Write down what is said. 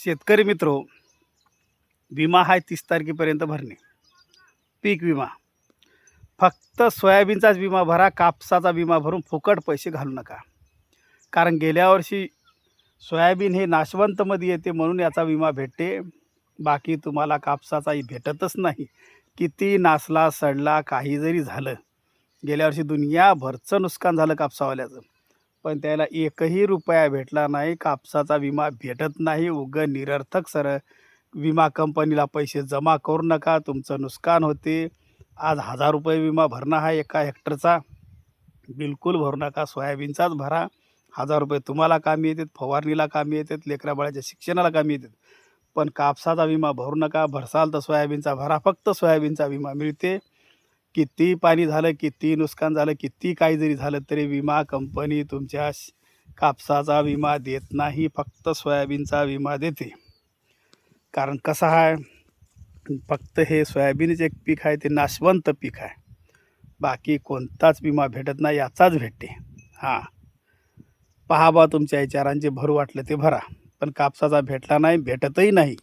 शेतकरी मित्रो, विमा आहे 30 तारखेपर्यंत भरणे. पीक विमा. फक्त सोयाबीनचाच विमा भरा, कापसाचा विमा भरून फुकट पैसे घालू नका. कारण गेल्या वर्षी सोयाबीन हे नाशवंतमध्ये येते म्हणून याचा विमा भेटते. बाकी तुम्हाला कापसाचाही भेटतच नाही. किती नासला सडला काही जरी झालं, गेल्या वर्षी दुनियाभरचं नुकसान झालं कापसावाल्याचं, पण त्याला एकही रुपया भेटला नाही. कापसाचा विमा भेटत नाही. उगं निरर्थक विमा कंपनीला पैसे जमा करू नका, तुमचं नुकसान होते. आज 1000 रुपये विमा भरणं आहे एका हेक्टरचा, बिलकुल भरू नका. सोयाबीनचाच भरा. 1000 रुपये तुम्हाला कामी येतात, फवारणीला कामी येतात, लेकराबाळाच्या शिक्षणाला कामी येतात. पण कापसाचा विमा भरू नका. भरसाल तर सोयाबीनचा भरा. फक्त सोयाबीनचा विमा मिळते. किती पाणी झालं, किती नुकसान झालं, किती काही जरी झालं तरी विमा कंपनी तुमच्या कापसाचा विमा देत नाही, फक्त सोयाबीनचा विमा देते. कारण कसं आहे, फक्त हे सोयाबीनच एक पीक आहे, ते नाशवंत पीक आहे. बाकी कोणताच विमा भेटत नाही, याचाच भेटते. हां, पहा बा तुमच्या विचारांचे भरू वाटलं ते भरा, पण कापसाचा भेटला नाही, भेटतही नाही.